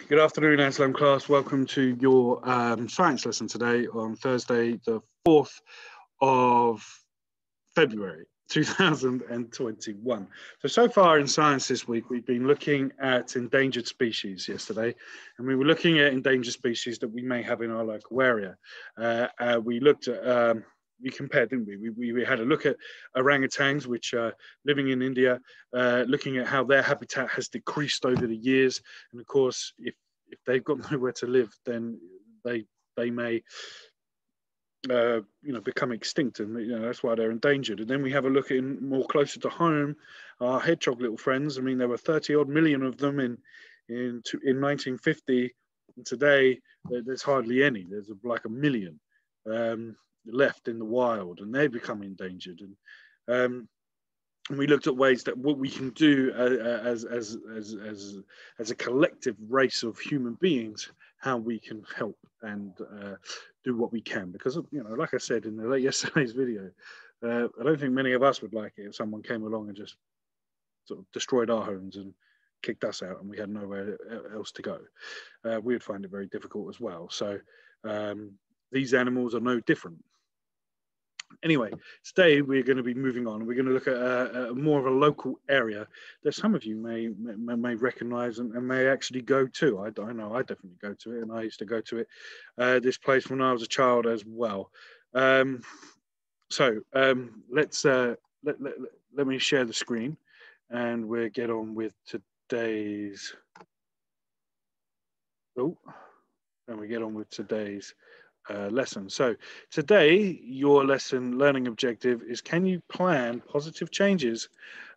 Good afternoon, Aslam class. Welcome to your science lesson today on Thursday, the 4th of February, 2021. So far in science this week, we've been looking at endangered species yesterday, and we were looking at endangered species that we may have in our local area. We looked at we compared, didn't we? We had a look at orangutans, which are living in India, looking at how their habitat has decreased over the years. And of course, if they've got nowhere to live, then they may become extinct, and that's why they're endangered. And then we have a look in more closer to home, our hedgehog little friends. I mean, there were 30 odd million of them in 1950, and today there's hardly any. There's like a million left in the wild, and they become endangered. And we looked at ways that what we can do as a collective race of human beings, how we can help and do what we can. Because like I said in yesterday's video, I don't think many of us would like it if someone came along and just sort of destroyed our homes and kicked us out, and we had nowhere else to go. We would find it very difficult as well. So these animals are no different. Anyway, today we're going to be moving on. We're going to look at more of a local area that some of you may recognise and may actually go to. I know I definitely go to it, and I used to go to it, this place when I was a child as well. Let me share the screen, and we'll get on with today's. Lesson. So today, your lesson learning objective is: can you plan positive changes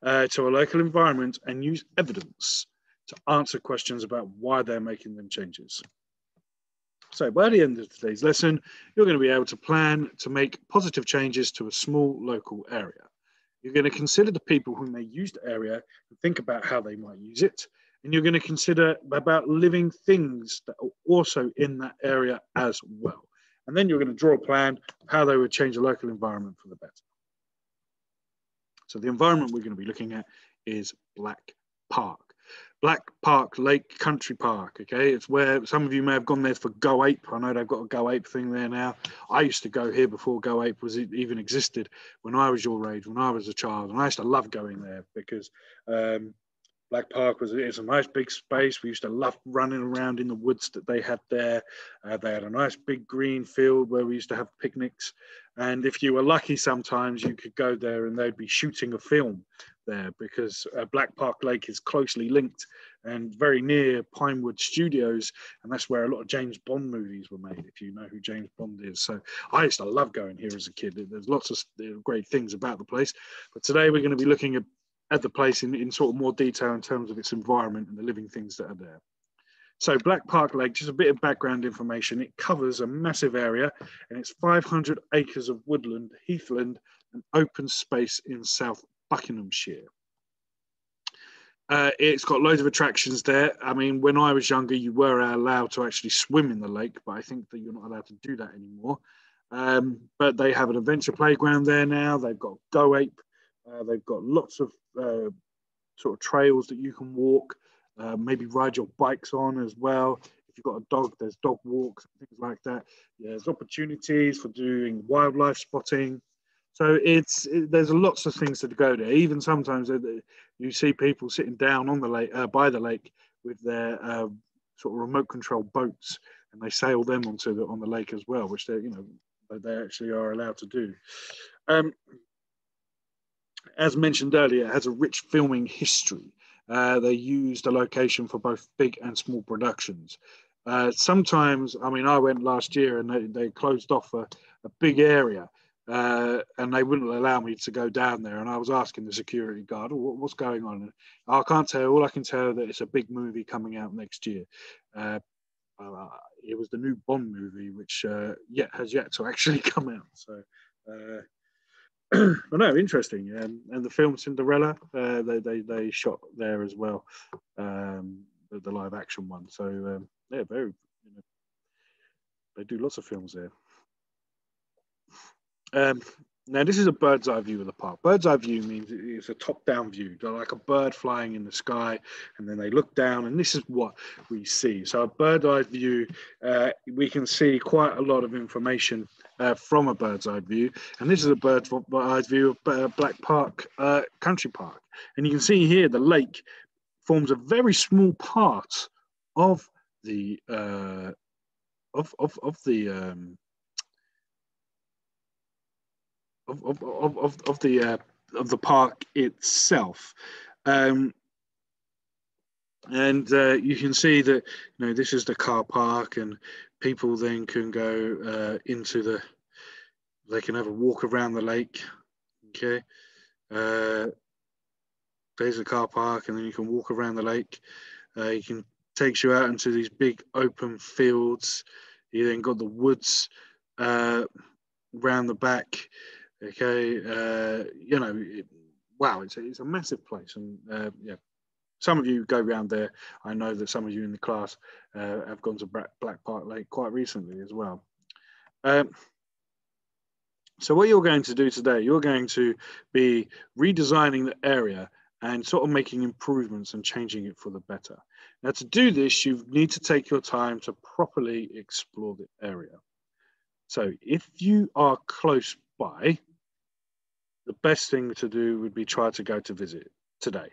to a local environment and use evidence to answer questions about why they're making them changes? So by the end of today's lesson, you're going to be able to plan to make positive changes to a small local area. You're going to consider the people who may use the area and think about how they might use it. And you're going to consider about living things that are also in that area as well. And then you're going to draw a plan of how they would change the local environment for the better. So the environment we're going to be looking at is Black Park. Black Park Lake Country Park, okay? It's where some of you may have gone there for Go Ape. I know they've got a Go Ape thing there now. I used to go here before Go Ape even existed, when I was your age, when I was a child. And I used to love going there because Black Park it's a nice big space. We used to love running around in the woods that they had there. They had a nice big green field where we used to have picnics. And if you were lucky, sometimes you could go there and they'd be shooting a film there, because Black Park Lake is closely linked and very near Pinewood Studios. And that's where a lot of James Bond movies were made, if you know who James Bond is. So I used to love going here as a kid. There's lots of great things about the place. But today we're going to be looking at the place in sort of more detail in terms of its environment and the living things that are there. So Black Park Lake, just a bit of background information. It covers a massive area, and it's 500 acres of woodland, heathland, and open space in South Buckinghamshire. It's got loads of attractions there. I mean, when I was younger, you were allowed to actually swim in the lake, but I think that you're not allowed to do that anymore. But they have an adventure playground there now. They've got Go Ape. They've got lots of sort of trails that you can walk, maybe ride your bikes on as well. If you've got a dog, there's dog walks, things like that. Yeah, there's opportunities for doing wildlife spotting. So there's lots of things to go there. Even sometimes you see people sitting down on the lake, by the lake, with their sort of remote control boats, and they sail them on the lake as well, which they actually are allowed to do. As mentioned earlier, it has a rich filming history. They used a location for both big and small productions. Sometimes, I mean, I went last year and they closed off a big area, and they wouldn't allow me to go down there. And I was asking the security guard, what's going on? And I can't tell. All I can tell that it's a big movie coming out next year. It was the new Bond movie, which has yet to actually come out. So. But no, interesting. And the film Cinderella, they shot there as well, the live action one. So very, they do lots of films there. Now, this is a bird's eye view of the park. Bird's eye view means it's a top-down view. They're like a bird flying in the sky, and then they look down, and this is what we see. So a bird's eye view, we can see quite a lot of information from a bird's eye view. And this is a bird's eye view of Black Park Country Park. And you can see here the lake forms a very small part of the of the of the park itself, and you can see that this is the car park, and people then can go into the. They can have a walk around the lake. Okay, there's the car park, and then you can walk around the lake. You can takes you out into these big open fields. You then got the woods round the back. Okay, wow, it's a massive place, and yeah, some of you go around there. I know that some of you in the class have gone to Black Park Lake quite recently as well. So what you're going to do today, you're going to be redesigning the area and sort of making improvements and changing it for the better. Now, to do this, you need to take your time to properly explore the area. So if you are close by, the best thing to do would be try to go to visit today.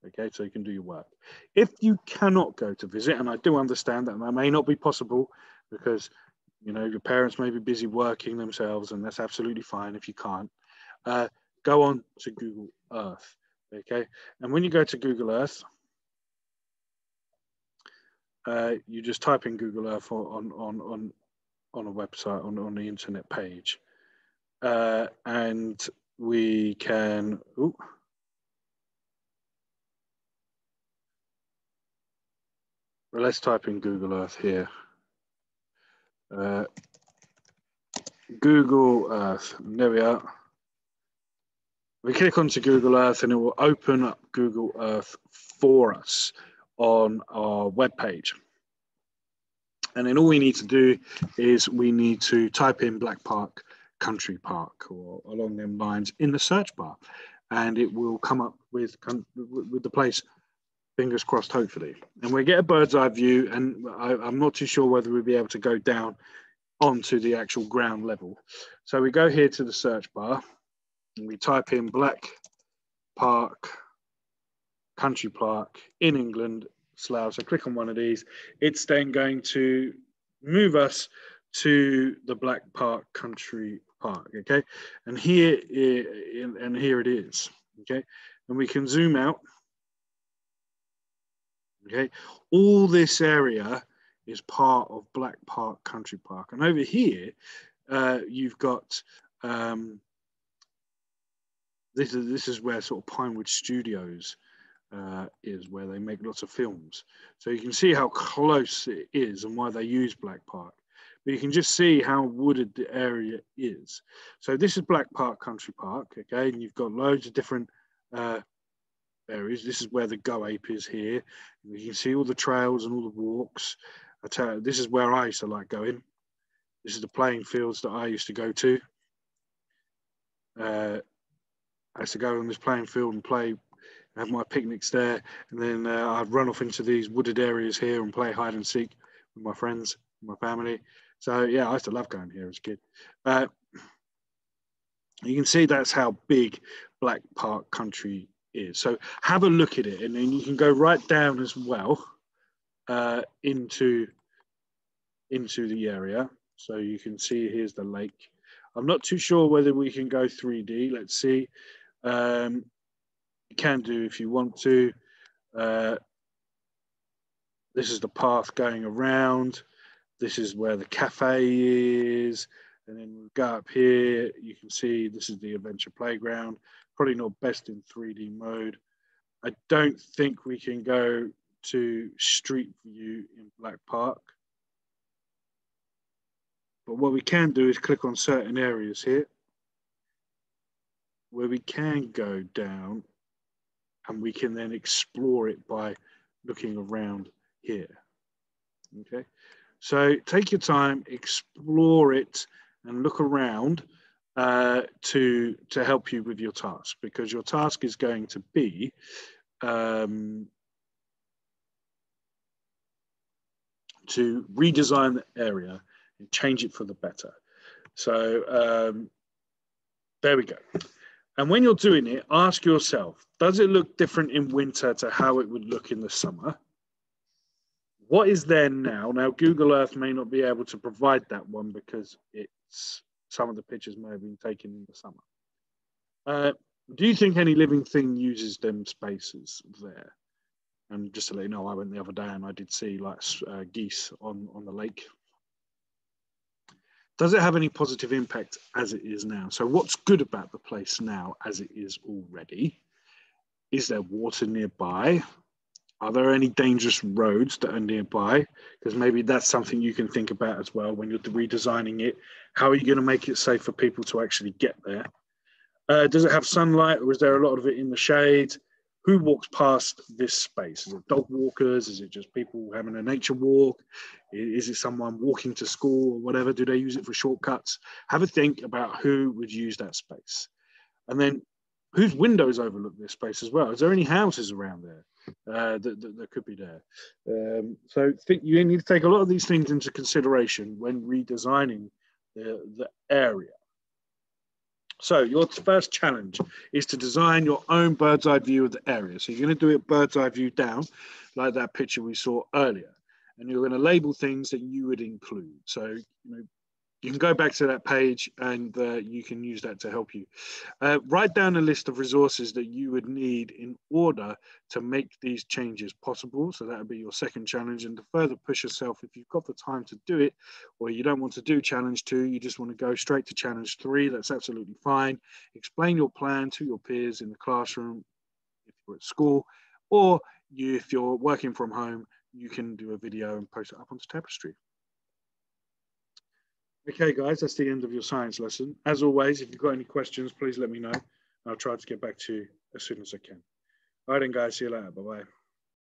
Okay, so you can do your work. If you cannot go to visit, and I do understand that may not be possible because your parents may be busy working themselves, and that's absolutely fine if you can't. Go on to Google Earth. Okay, and when you go to Google Earth, you just type in Google Earth on a website on the internet page, and we can. Ooh, well, let's type in Google Earth here. Google Earth. There we are. We click onto Google Earth, and it will open up Google Earth for us on our web page. And then all we need to do is we need to type in Black Park Country Park or along them lines in the search bar, and it will come up with the place. Fingers crossed, hopefully. And we get a bird's eye view, and I'm not too sure whether we'll be able to go down onto the actual ground level. So we go here to the search bar, and we type in Black Park Country Park in England, Slough. So click on one of these. It's then going to move us to the Black Park Country Park. Okay, and here it is. Okay, and we can zoom out. Okay, all this area is part of Black Park Country Park, and over here you've got this is where sort of Pinewood Studios is, where they make lots of films. So you can see how close it is and why they use Black Park. But you can just see how wooded the area is. So this is Black Park Country Park, okay, and you've got loads of different areas. This is where the Go Ape is here. You can see all the trails and all the walks. I tell you, this is where I used to like going. This is the playing fields that I used to go to. I used to go on this playing field and play, have my picnics there, and then I'd run off into these wooded areas here and play hide and seek with my friends, my family. So yeah, I used to love going here as a kid. You can see that's how big Black Park Country is. So have a look at it, and then you can go right down as well into the area. So you can see here's the lake. I'm not too sure whether we can go 3D. Let's see. You can do if you want to. This is the path going around. This is where the cafe is. And then we go up here. You can see this is the adventure playground. Probably not best in 3D mode. I don't think we can go to street view in Black Park. But what we can do is click on certain areas here where we can go down, and we can then explore it by looking around here. Okay, so take your time, explore it, and look around. to help you with your task, because your task is going to be to redesign the area and change it for the better. So there we go. And when you're doing it, ask yourself, does it look different in winter to how it would look in the summer? What is there now? Now, Google Earth may not be able to provide that one because some of the pictures may have been taken in the summer. Do you think any living thing uses them spaces there? And just to let you know, I went the other day and I did see like geese on the lake. Does it have any positive impact as it is now? So what's good about the place now as it is already? Is there water nearby? Are there any dangerous roads that are nearby? Because maybe that's something you can think about as well when you're redesigning it. How are you going to make it safe for people to actually get there? Does it have sunlight, or is there a lot of it in the shade? Who walks past this space? Is it dog walkers? Is it just people having a nature walk? Is it someone walking to school or whatever? Do they use it for shortcuts? Have a think about who would use that space. And then whose windows overlook this space as well? Is there any houses around there that could be there? So you need to take a lot of these things into consideration when redesigning the area. So your first challenge is to design your own bird's eye view of the area. So you're going to do it bird's eye view down, like that picture we saw earlier. And you're going to label things that you would include. So, you can go back to that page and you can use that to help you. Write down a list of resources that you would need in order to make these changes possible. So that would be your second challenge. And to further push yourself, if you've got the time to do it, or you don't want to do challenge 2, you just want to go straight to challenge 3, that's absolutely fine. Explain your plan to your peers in the classroom, if you're at school, or if you're working from home, you can do a video and post it up onto Tapestry. Okay, guys, that's the end of your science lesson. As always, if you've got any questions, please let me know. I'll try to get back to you as soon as I can. All right, then, guys, see you later. Bye-bye.